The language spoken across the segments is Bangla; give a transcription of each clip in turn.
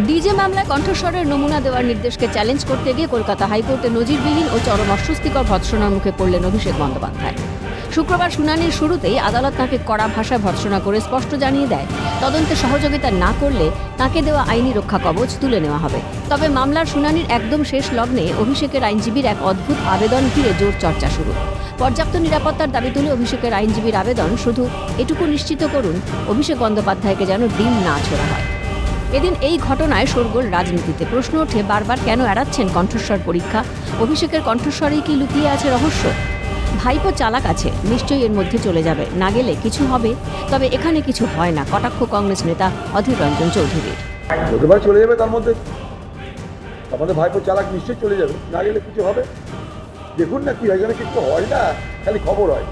ডিজে মামলায় কণ্ঠস্বরের নমুনা দেওয়ার নির্দেশকে চ্যালেঞ্জ করতে গিয়ে কলকাতা হাইকোর্টে নজিরবিহীন ও চরম অস্বস্তিকর ভর্ৎসনার মুখে পড়লেন অভিষেক বন্দ্যোপাধ্যায়। শুক্রবার শুনানির শুরুতেই আদালত তাঁকে কড়া ভাষায় ভর্ৎসনা করে স্পষ্ট জানিয়ে দেয়, তদন্তে সহযোগিতা না করলে তাঁকে দেওয়া আইনি রক্ষা কবচ তুলে নেওয়া হবে। তবে মামলার শুনানির একদম শেষ লগ্নে অভিষেকের আইনজীবীর এক অদ্ভুত আবেদন ঘিরে জোর চর্চা শুরু। পর্যাপ্ত নিরাপত্তার দাবি তুলে অভিষেকের আইনজীবীর আবেদন, শুধু এটুকু নিশ্চিত করুন অভিষেক বন্দ্যোপাধ্যায়কে যেন ডিম না ছোড়া হয়। এদিন এই ঘটনায় শোরগোল রাজনীতিতে। প্রশ্ন ওঠে, বারবার কেন এড়াচ্ছেন কণ্ঠস্বর পরীক্ষা? অভিষেকের কণ্ঠস্বরেই কি লুকিয়ে আছে রহস্য? ভাইপো চালাক আছে, নিশ্চয়ই এর মধ্যে চলে যাবে, না গেলে কিছু হবে। তবে এখানে কিছু হয় না, কটাক্ষ কংগ্রেস নেতা অধীর রঞ্জন চৌধুরীর। চলে যাবে, তার মধ্যে আমাদের ভাইপো চালাক নিশ্চয়ই চলে যাবে, না গেলে কিছু হবে। দেখুন না কি হয়, এখানে কিছু হয় না, খালি খবর হয়।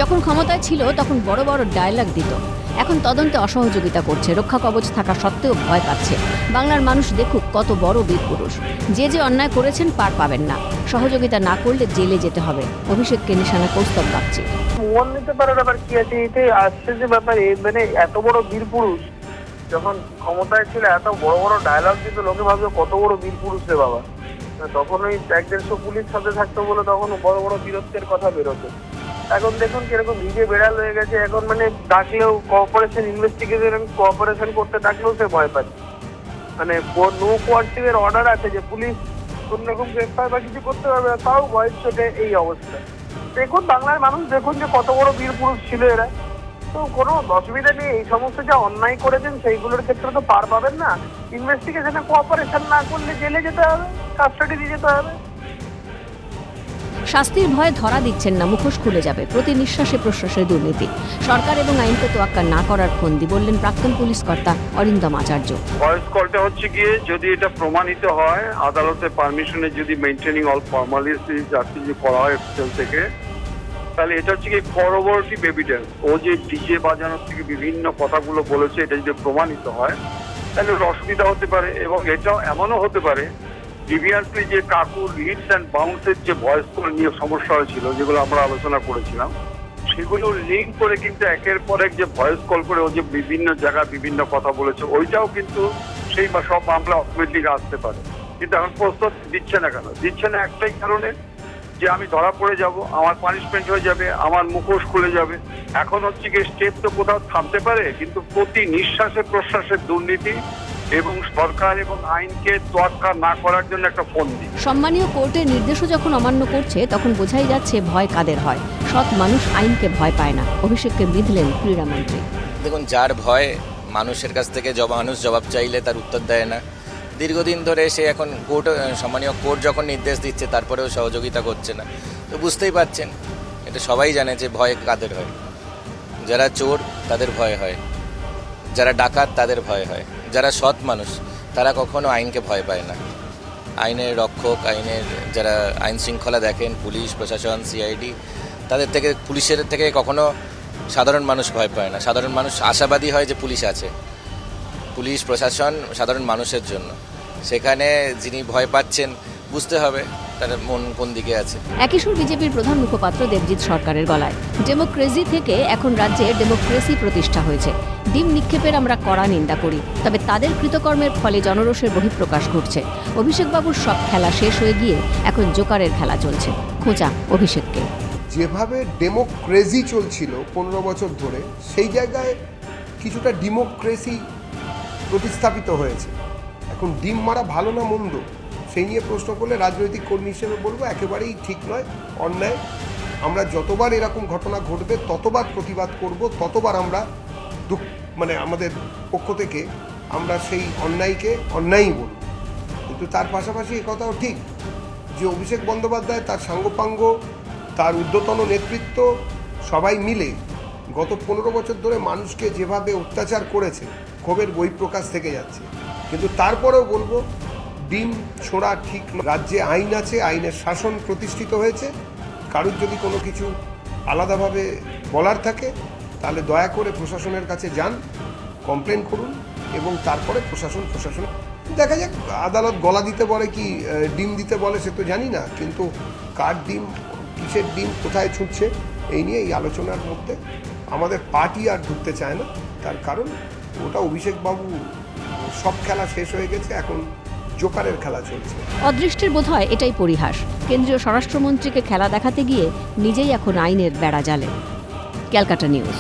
যখন ক্ষমতায় ছিল তখন বড় বড় ডায়লগ দিত, এখন তদন্তে অসহযোগিতা করছে। রক্ষা কবচ থাকা সত্ত্বেও ভয় পাচ্ছে। বাংলার মানুষ দেখুক কত বড় বীর পুরুষ। যে অন্যায় করেছেন পার পাবেন না, সহযোগিতা না করলে জেলে যেতে হবে। অভিষেককে নিশানা কৌস্তব বাগচি। মন নিতে পারে ব্যাপার কি আছে, এটাই আসছে যে ব্যাপারে, মানে এত বড় বীর পুরুষ যখন ক্ষমতায় ছিল, এত বড় বড় ডায়লগ দিত, লোকে ভাবছে কত বড় বীর পুরুষ রে বাবা। তখন ওই 1-150 পুলিশ সাথে থাকতো বলে তখন বড় বড় বীরত্বের কথা বেরোতো। এখন দেখুন কিরকম ভিজে বেড়াল হয়ে গেছে। এখন মানে ডাকলেও কোঅপারেশন, ইনভেস্টিগেশন কোঅপারেশন করতে ডাকলেও সে ভয় পাচ্ছে। মানে নো কোয়ার্টিভের অর্ডার আছে যে পুলিশ কোন রকম গ্রেফতার বা কিছু করতে পারবে না, তাও ভয়ের চোটে এই অবস্থা। দেখুন বাংলার মানুষ দেখুন যে কত বড় বীর পুরুষ ছিল এরা। তো কোনো অসুবিধা নেই, এই সমস্ত যা অন্যায় করেছেন সেইগুলোর ক্ষেত্রে তো পার পাবেন না। ইনভেস্টিগেশনে কোঅপারেশন না করলে জেলে যেতে হবে, কাস্টাডি দিয়ে যেতে হবে। শাস্তির ভয়ে ধরা দিচ্ছেন না, মুখোশ খুলে যাবে। প্রতি নিঃশ্বাসে প্রশ্বাসে দুর্নীতি। সরকার এবং আইনকে তোয়াক্কা না করার ফন্দি, বললেন প্রাক্তন পুলিশ কর্তা অরিন্দম আচার্য। ভয়েস কলটা হচ্ছে গিয়ে যদি এটা প্রমাণিত হয়, আদালতের পারমিশনে যদি মেইনটেনিং অল ফর্মালিটিস যদি করা হয় অফিসিয়াল থেকে, তাহলে এটা হচ্ছে কি করোবোরেটিভ এভিডেন্স। ও যে ডিজে বাজানোর থেকে বিভিন্ন কথাগুলো বলেছে, এটা যদি প্রমাণিত হয় তাহলে ওর অসুবিধা হতে পারে। এবং এটাও এমনও হতে পারে প্রিভিয়াসলি যে কাকুর হিটস অ্যান্ড বাউন্সের যে ভয়েস কল নিয়ে সমস্যা হয়েছিল, যেগুলো আমরা আলোচনা করেছিলাম, সেগুলো লিঙ্ক করে কিন্তু একের পর এক যে ভয়েস কল করে ও যে বিভিন্ন জায়গায় বিভিন্ন কথা বলেছে, ওইটাও কিন্তু সেই বা সব মামলা অটোমেটিক আসতে পারে। কিন্তু এখন প্রস্তুত দিচ্ছে না কেন? দিচ্ছে না একটাই কারণে, যে আমি ধরা পড়ে যাব, আমার পানিশমেন্ট হয়ে যাবে, আমার মুখোশ খুলে যাবে। এখন হচ্ছে কি স্টেপ তো কোথাও থামতে পারে, কিন্তু প্রতি নিঃশ্বাসে প্রশ্বাসের দুর্নীতি এবং সরকার এবং আইনকে তোয়াক্কা না করার জন্য একটা ফন্দি। সম্মানীয় কোর্টের নির্দেশও যখন অমান্য করছে, তখন বোঝাই যাচ্ছে ভয় কাদের হয়। সৎ মানুষ আইনকে ভয় পায় না, অভিষেককে বিঁধলেন ক্রীড়ামন্ত্রী। দেখুন, যার ভয় মানুষের কাছ থেকে মানুষ জবাব চাইলে তার উত্তর দেয় না। দীর্ঘদিন ধরে সে এখন সম্মানীয় কোর্ট যখন নির্দেশ দিচ্ছে তারপরেও সহযোগিতা করছে না। তো বুঝতেই পারছেন, এটা সবাই জানে যে ভয় কাদের হয়। যারা চোর তাদের ভয় হয়, যারা ডাকাত তাদের ভয় হয়, যারা সৎ মানুষ তারা কখনো আইনকে ভয় পায় না। আইনের রক্ষক, আইনের যারা আইন শৃঙ্খলা দেখেন, পুলিশ প্রশাসন, সিআইডি, তাদের থেকে, পুলিশের থেকে কখনো সাধারণ মানুষ ভয় পায় না। সাধারণ মানুষ আশাবাদী হয় যে পুলিশ আছে, পুলিশ প্রশাসন সাধারণ মানুষের জন্য। সেখানে যিনি ভয় পাচ্ছেন, বুঝতে হবে তার মন কোন দিকে আছে। একই সুর বিজেপির প্রধান মুখপাত্র দেবজিৎ সরকারের গলায়। ডেমোক্রেসি থেকে এখন রাজ্যে ডেমোক্রেসি প্রতিষ্ঠা হয়েছে। ডিম নিক্ষেপের আমরা কড়া নিন্দা করি, তবে তাদের কৃতকর্মের ফলে জনরোষের বহিঃপ্রকাশ ঘটছে। অভিষেকবাবুর সব খেলা শেষ হয়ে গিয়ে এখন জোকারের খেলা চলছে। খোঁচা অভিষেককে। যেভাবে ডেমোক্রেসি চলছিল 15 বছর ধরে, সেই জায়গায় কিছুটা ডেমোক্রেসি প্রতিস্থাপিত হয়েছে। এখন ডিম মারা ভালো না মন্দ, সেই নিয়ে প্রশ্ন করলে রাজনৈতিক কর্মী হিসেবে বলবো একেবারেই ঠিক নয়, অন্যায়। আমরা যতবার এরকম ঘটনা ঘটবে ততবার প্রতিবাদ করব, ততবার আমরা আমাদের পক্ষ থেকে আমরা সেই অন্যায়কে অন্যায়ই বলব। কিন্তু তার পাশাপাশি এ কথাও ঠিক যে অভিষেক বন্দ্যোপাধ্যায়, তার সাঙ্গপাঙ্গ, তার ঊর্ধ্বতন নেতৃত্ব সবাই মিলে গত 15 বছর ধরে মানুষকে যেভাবে অত্যাচার করেছে, ক্ষোভের বহিঃপ্রকাশ থেকে যাচ্ছে। কিন্তু তারপরেও বলবো ডিম ছোড়া ঠিক নয়। রাজ্যে আইন আছে, আইনের শাসন প্রতিষ্ঠিত হয়েছে। কারুর যদি কোনো কিছু আলাদাভাবে বলার থাকে তাহলে দয়া করে প্রশাসনের কাছে যান, কমপ্লেন করুন, এবং তারপরে প্রশাসন দেখা যাক। আদালত গলা দিতে বলে কি ডিম দিতে বলে সে তো জানি না, কিন্তু কার ডিম, কিসের ডিম কোথায় ছুটছে, এই নিয়ে এই আলোচনার মধ্যে আমাদের পার্টি আর ঢুকতে চায় না। তার কারণ ওটা অভিষেক বাবু সব খেলা শেষ হয়ে গেছে, এখন জোকারের খেলা চলছে। অদৃষ্টের বোধহয় এটাই পরিহাস, কেন্দ্রীয় স্বরাষ্ট্রমন্ত্রীকে খেলা দেখাতে গিয়ে নিজেই এখন আইনের বেড়া জালে। ক্যালকাটা নিউজ।